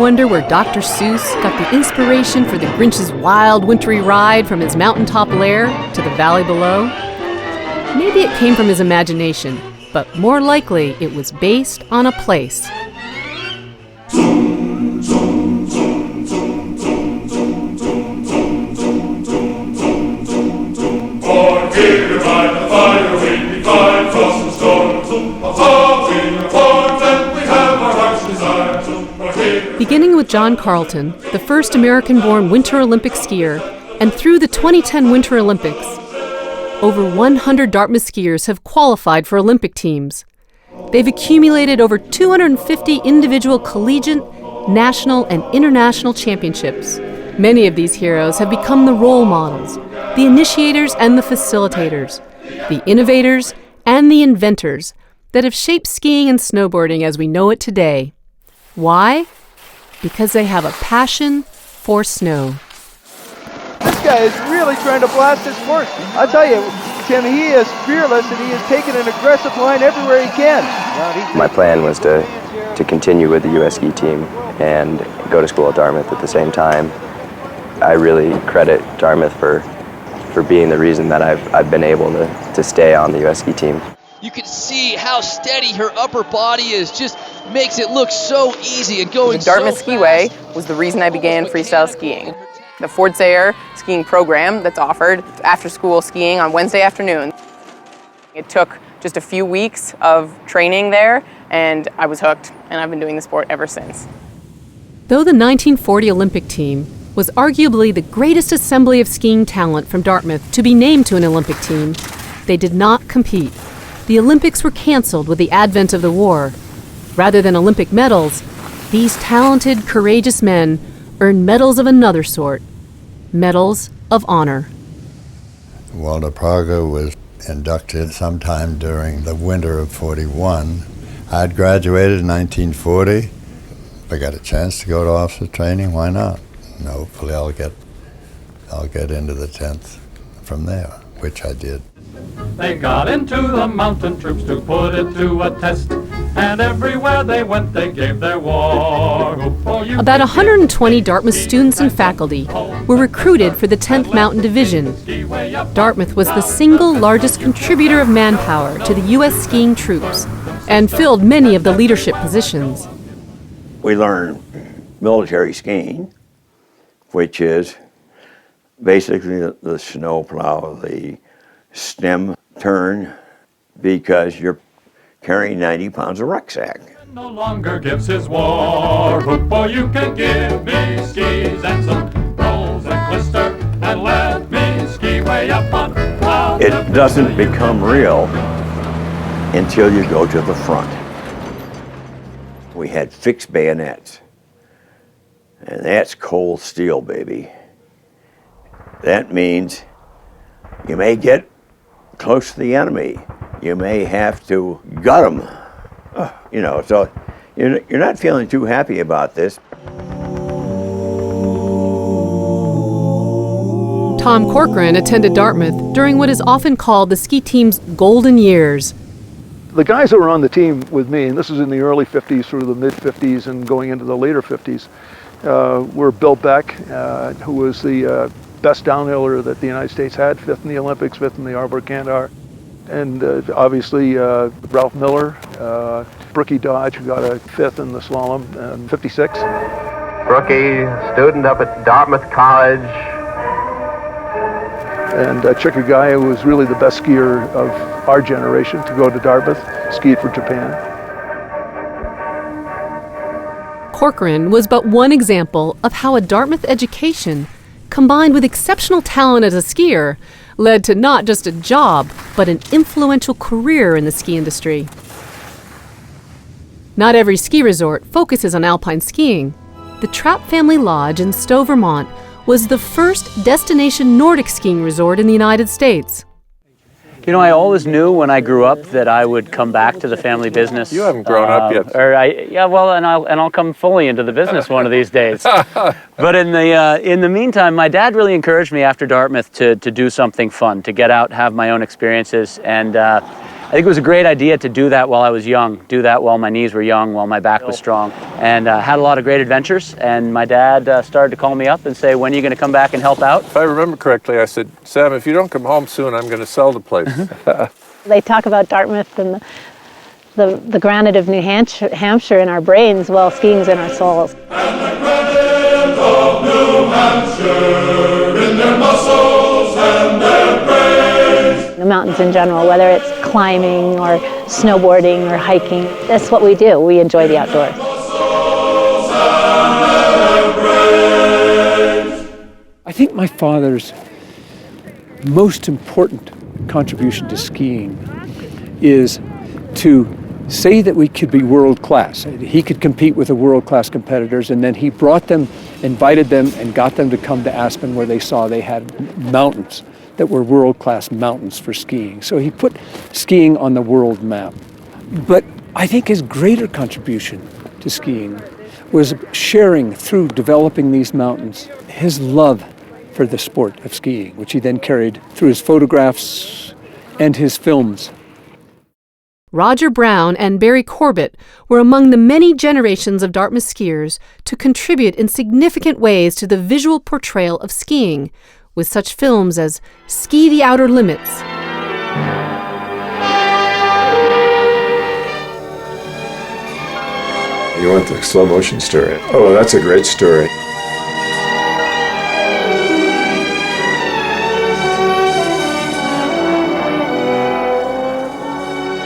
wonder where Dr. Seuss got the inspiration for the Grinch's wild wintry ride from his mountaintop lair to the valley below? Maybe it came from his imagination, but more likely it was based on a place. Beginning with John Carlton, the first American-born Winter Olympic skier, and through the 2010 Winter Olympics, over 100 Dartmouth skiers have qualified for Olympic teams. They've accumulated over 250 individual collegiate, national, and international championships. Many of these heroes have become the role models, the initiators and the facilitators, the innovators and the inventors that have shaped skiing and snowboarding as we know it today. Why? Because they have a passion for snow. This guy is really trying to blast his sport. I'll tell you, Tim, he is fearless and he is taking an aggressive line everywhere he can. My plan was to continue with the US ski team and go to school at Dartmouth at the same time. I really credit Dartmouth for being the reason that I've been able to stay on the US ski team. You can see how steady her upper body is, just makes it look so easy and going the Dartmouth so Skiway fast. was the reason I began freestyle skiing. The Ford Sayer skiing program that's offered after-school skiing on Wednesday afternoon. It took just a few weeks of training there, and I was hooked, and I've been doing the sport ever since. Though the 1940 Olympic team was arguably the greatest assembly of skiing talent from Dartmouth to be named to an Olympic team, they did not compete. The Olympics were canceled with the advent of the war. Rather than Olympic medals, these talented, courageous men earned medals of another sort, medals of honor. Walter Parker was inducted sometime during the winter of '41. I'd graduated in 1940. If I got a chance to go to officer training, why not? And hopefully I'll get into the 10th from there, which I did. They got into the mountain troops to put it to a test, and everywhere they went they gave their war. About 120 Dartmouth students and faculty were recruited for the 10th Mountain Division. Dartmouth was the single largest contributor of manpower to the U.S. skiing troops and filled many of the leadership positions. We learned military skiing, which is basically the snow plow, the stem turn, because you're carrying 90 pounds of rucksack. No longer gives his war whoop, or you can give me skis and some rolls that glister and let me ski way up on cloud. It doesn't become real until you go to the front. We had fixed bayonets, and that's cold steel, baby. That means you may get close to the enemy. You may have to gut them. So you're not feeling too happy about this. Tom Corcoran attended Dartmouth during what is often called the ski team's golden years. The guys that were on the team with me, and this is in the early 50s through the mid 50s and going into the later 50s, were Bill Beck, who was the best downhiller that the United States had, 5th in the Olympics, 5th in the Arbor Kandar. And obviously Ralph Miller, Brookie Dodge, who got a 5th in the slalom in 56. Brookie, student up at Dartmouth College. And Chicka Guy, who was really the best skier of our generation to go to Dartmouth, skied for Japan. Corcoran was but one example of how a Dartmouth education, combined with exceptional talent as a skier, led to not just a job, but an influential career in the ski industry. Not every ski resort focuses on alpine skiing. The Trapp Family Lodge in Stowe, Vermont, was the first destination Nordic skiing resort in the United States. You know, I always knew when I grew up that I would come back to the family business. You haven't grown up yet. I'll come fully into the business one of these days. But in the meantime, my dad really encouraged me after Dartmouth to do something fun, to get out, have my own experiences, and think it was a great idea to do that while I was young, do that while my knees were young, while my back was strong, and had a lot of great adventures. And my dad started to call me up and say, when are you going to come back and help out? If I remember correctly, I said, Sam, if you don't come home soon, I'm going to sell the place. They talk about Dartmouth and the granite of New Hampshire in our brains, well, skiing's in our souls. And the granite of New Hampshire in their muscles and their brains. The mountains in general, whether it's climbing or snowboarding or hiking, that's what we do. We enjoy the outdoors. I think my father's most important contribution to skiing is to say that we could be world class. He could compete with the world class competitors, and then he brought them, invited them, and got them to come to Aspen, where they saw they had mountains that were world class mountains for skiing. So he put skiing on the world map. But I think his greater contribution to skiing was sharing, through developing these mountains, his love for the sport of skiing, which he then carried through his photographs and his films. Roger Brown and Barry Corbett were among the many generations of Dartmouth skiers to contribute in significant ways to the visual portrayal of skiing, with such films as Ski the Outer Limits, You want the slow motion story? Oh, that's a great story.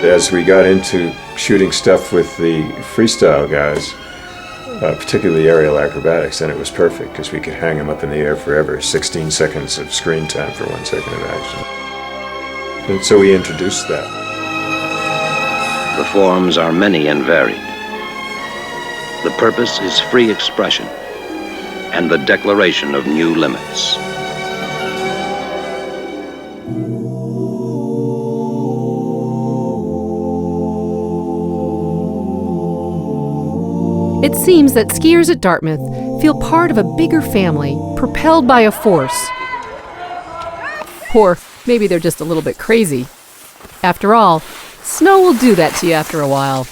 As we got into shooting stuff with the freestyle guys, particularly aerial acrobatics, then it was perfect because we could hang them up in the air forever. 16 seconds of screen time for 1 second of action. And so we introduced that. The forms are many and varied. The purpose is free expression and the declaration of new limits. It seems that skiers at Dartmouth feel part of a bigger family, propelled by a force. Or maybe they're just a little bit crazy. After all, snow will do that to you after a while.